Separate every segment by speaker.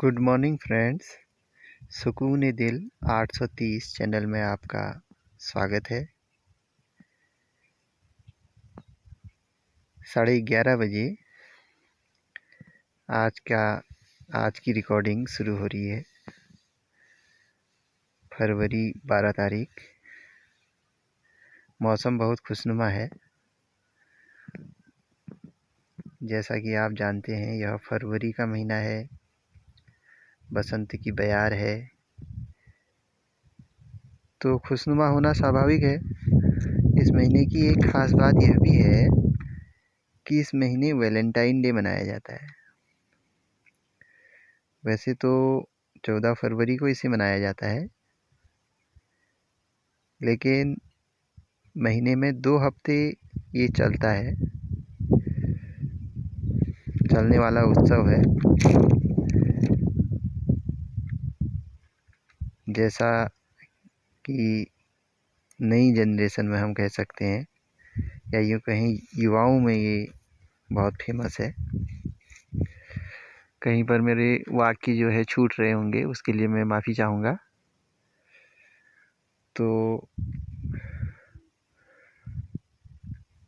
Speaker 1: Good morning friends. सुकून दिल 830 channel में आपका स्वागत है। 11:30 बजे आज की रिकॉर्डिंग शुरू हो रही है। फरवरी 12 तारीख। मौसम बहुत खुशनुमा है। जैसा कि आप जानते हैं, यह फरवरी का महीना है। बसंत की बयार है, तो खुशनुमा होना स्वाभाविक है। इस महीने की एक ख़ास बात यह भी है कि इस महीने वैलेंटाइन डे मनाया जाता है। वैसे तो 14 फरवरी को इसे मनाया जाता है, लेकिन महीने में 2 हफ्ते ये चलने वाला उत्सव है। जैसा कि नई जनरेशन में हम कह सकते हैं, या यूँ कहें युवाओं में ये बहुत फेमस है। कहीं पर मेरे वाक्य जो है छूट रहे होंगे, उसके लिए मैं माफ़ी चाहूँगा। तो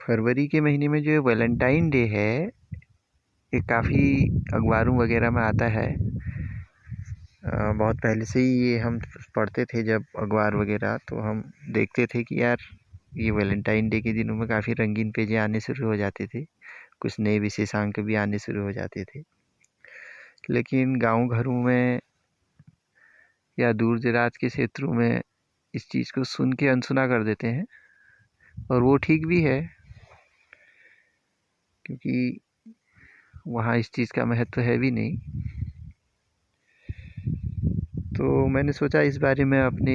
Speaker 1: फरवरी के महीने में जो वैलेंटाइन डे है, ये काफ़ी अखबारों वगैरह में आता है। बहुत पहले से ही ये हम पढ़ते थे जब अखबार वगैरह, तो हम देखते थे कि यार ये वैलेंटाइन डे के दिनों में काफ़ी रंगीन पेजें आने शुरू हो जाते थे। कुछ नए विशेषांक भी आने शुरू हो जाते थे। लेकिन गांव घरों में या दूर दराज के क्षेत्रों में इस चीज़ को सुन के अनसुना कर देते हैं, और वो ठीक भी है, क्योंकि वहाँ इस चीज़ का महत्व है भी नहीं। तो मैंने सोचा इस बारे में अपने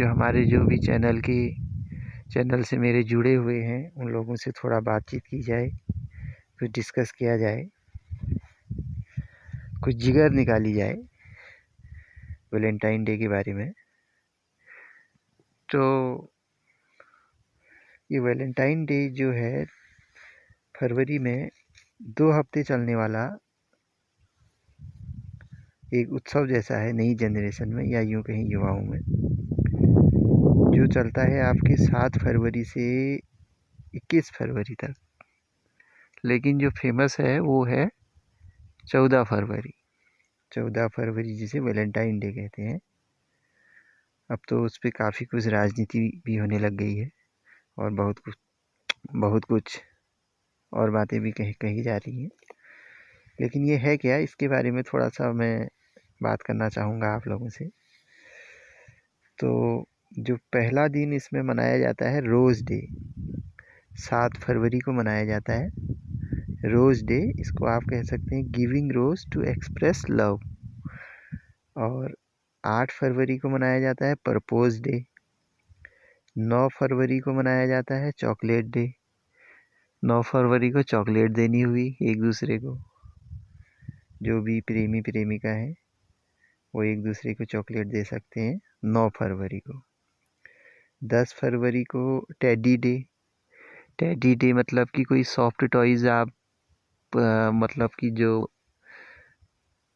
Speaker 1: हमारे जो भी चैनल से मेरे जुड़े हुए हैं, उन लोगों से थोड़ा बातचीत की जाए, कुछ डिस्कस किया जाए, कुछ जिगर निकाली जाए वैलेंटाइन डे के बारे में। तो ये वैलेंटाइन डे जो है फरवरी में 2 हफ्ते चलने वाला एक उत्सव जैसा है नई जनरेशन में, या यूँ कहीं युवाओं में, जो चलता है आपके 7 फरवरी से 21 फरवरी तक। लेकिन जो फेमस है वो है 14 फरवरी। 14 फरवरी जिसे वैलेंटाइन डे कहते हैं। अब तो उस पर काफ़ी कुछ राजनीति भी होने लग गई है, और बहुत कुछ और बातें भी कही जा रही हैं। लेकिन ये है क्या, इसके बारे में थोड़ा सा मैं बात करना चाहूँगा आप लोगों से। तो जो पहला दिन इसमें मनाया जाता है रोज़ डे, 7 फरवरी को मनाया जाता है रोज़ डे। इसको आप कह सकते हैं giving rose to express love. और 8 फरवरी को मनाया जाता है प्रपोज डे। 9 फरवरी को मनाया जाता है चॉकलेट डे। 9 फरवरी को चॉकलेट देनी हुई एक दूसरे को। जो भी प्रेमी प्रेमिका है वो एक दूसरे को चॉकलेट दे सकते हैं 9 फरवरी को। 10 फरवरी को टेडी डे। टेडी डे मतलब कि कोई सॉफ्ट टॉयज़ आप मतलब कि जो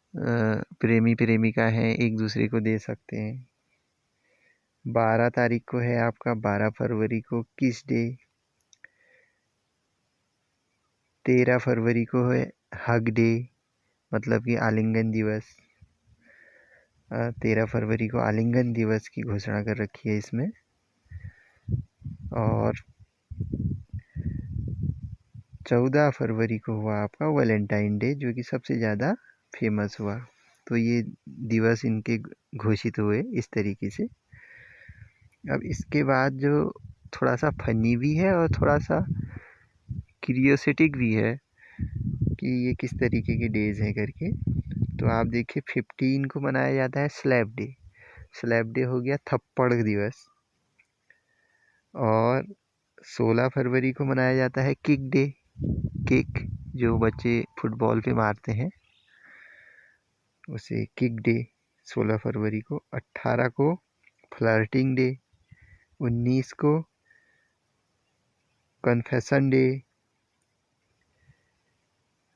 Speaker 1: प्रेमी प्रेमिका हैं एक दूसरे को दे सकते हैं। 12 तारीख को है आपका 12 फरवरी को किस डे। 13 फरवरी को है हग डे, मतलब कि आलिंगन दिवस। 13 फरवरी को आलिंगन दिवस की घोषणा कर रखी है इसमें। और 14 फरवरी को हुआ आपका वैलेंटाइन डे, जो कि सबसे ज़्यादा फेमस हुआ। तो ये दिवस इनके घोषित हुए इस तरीके से। अब इसके बाद जो थोड़ा सा फनी भी है और थोड़ा सा क्यूरियोसिटिक भी है कि ये किस तरीके के डेज हैं करके। तो आप देखिए 15 को मनाया जाता है स्लैप डे। स्लैप डे हो गया थप्पड़ दिवस। और 16 फरवरी को मनाया जाता है किक डे। किक जो बच्चे फुटबॉल पे मारते हैं उसे किक डे 16 फरवरी को। 18 को फ्लर्टिंग डे। 19 को कन्फेशन डे।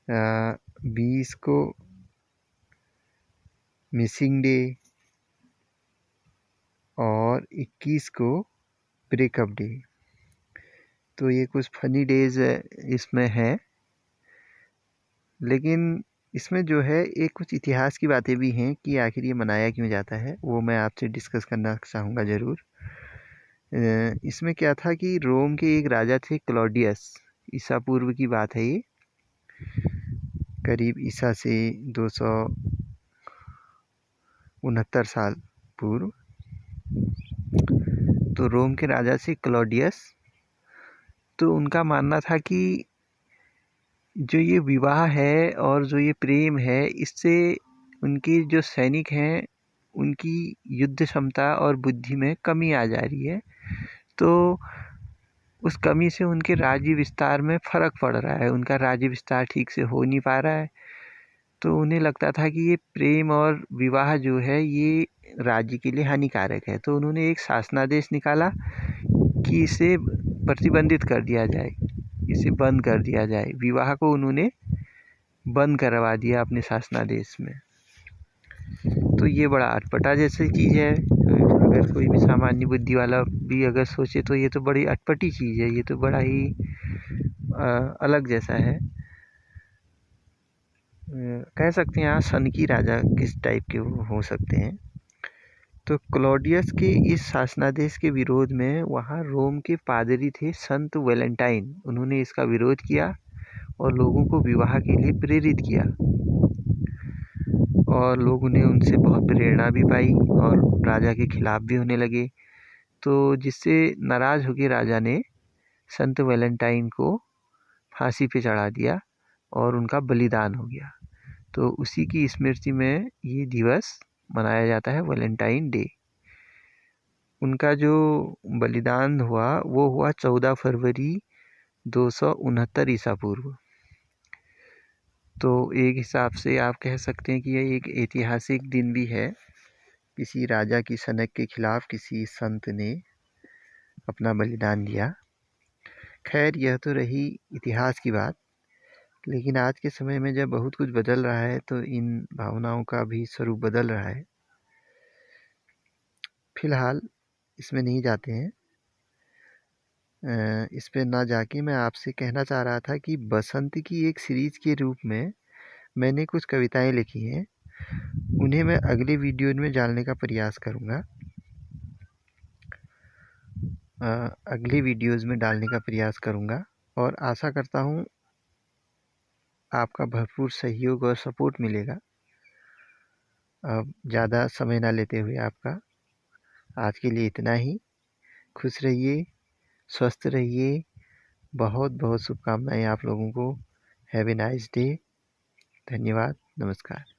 Speaker 1: 20 को मिसिंग डे और 21 को ब्रेकअप डे। तो ये कुछ फनी डेज इसमें है, लेकिन इसमें जो है एक कुछ इतिहास की बातें भी हैं कि आखिर ये मनाया क्यों जाता है, वो मैं आपसे डिस्कस करना चाहूँगा ज़रूर। इसमें क्या था कि रोम के एक राजा थे क्लॉडियस, ईसा पूर्व की बात है ये, करीब ईसा से 269 साल पूर्व। तो रोम के राजा से क्लॉडियस, तो उनका मानना था कि जो ये विवाह है और जो ये प्रेम है, इससे उनके जो सैनिक हैं उनकी युद्ध क्षमता और बुद्धि में कमी आ जा रही है। तो उस कमी से उनके राज्य विस्तार में फ़र्क पड़ रहा है, उनका राज्य विस्तार ठीक से हो नहीं पा रहा है। तो उन्हें लगता था कि ये प्रेम और विवाह जो है ये राज्य के लिए हानिकारक है। तो उन्होंने एक शासनादेश निकाला कि इसे प्रतिबंधित कर दिया जाए, इसे बंद कर दिया जाए। विवाह को उन्होंने बंद करवा दिया अपने शासनादेश में। तो ये बड़ा अटपटा जैसी चीज़ है। अगर कोई भी सामान्य बुद्धि वाला भी अगर सोचे तो ये तो बड़ी अटपटी चीज़ है, ये तो बड़ा ही अलग जैसा है। कह सकते हैं आप सनकी राजा किस टाइप के हो सकते हैं। तो क्लॉडियस के इस शासनादेश के विरोध में वहाँ रोम के पादरी थे संत वैलेंटाइन, उन्होंने इसका विरोध किया और लोगों को विवाह के लिए प्रेरित किया, और लोगों ने उनसे बहुत प्रेरणा भी पाई और राजा के खिलाफ भी होने लगे। तो जिससे नाराज़ होकर राजा ने संत वैलेंटाइन को फांसी पे चढ़ा दिया और उनका बलिदान हो गया। तो उसी की स्मृति में ये दिवस मनाया जाता है, वैलेंटाइन डे। उनका जो बलिदान हुआ वो हुआ 14 फरवरी 269 ईसा पूर्व। तो एक हिसाब से आप कह सकते हैं कि यह एक ऐतिहासिक दिन भी है। किसी राजा की सनक के खिलाफ किसी संत ने अपना बलिदान दिया। खैर, यह तो रही इतिहास की बात, लेकिन आज के समय में जब बहुत कुछ बदल रहा है तो इन भावनाओं का भी स्वरूप बदल रहा है। फिलहाल इसमें नहीं जाते हैं। इस पे ना जाके मैं आपसे कहना चाह रहा था कि बसंत की एक सीरीज के रूप में मैंने कुछ कविताएं लिखी हैं, उन्हें मैं अगले वीडियो में डालने का प्रयास करूँगा। अगले वीडियोज़ में डालने का प्रयास करूँगा और आशा करता हूँ आपका भरपूर सहयोग और सपोर्ट मिलेगा। अब ज़्यादा समय ना लेते हुए आपका आज के लिए इतना ही। खुश रहिए, स्वस्थ रहिए। बहुत बहुत शुभकामनाएं आप लोगों को। Have a nice day. धन्यवाद, नमस्कार।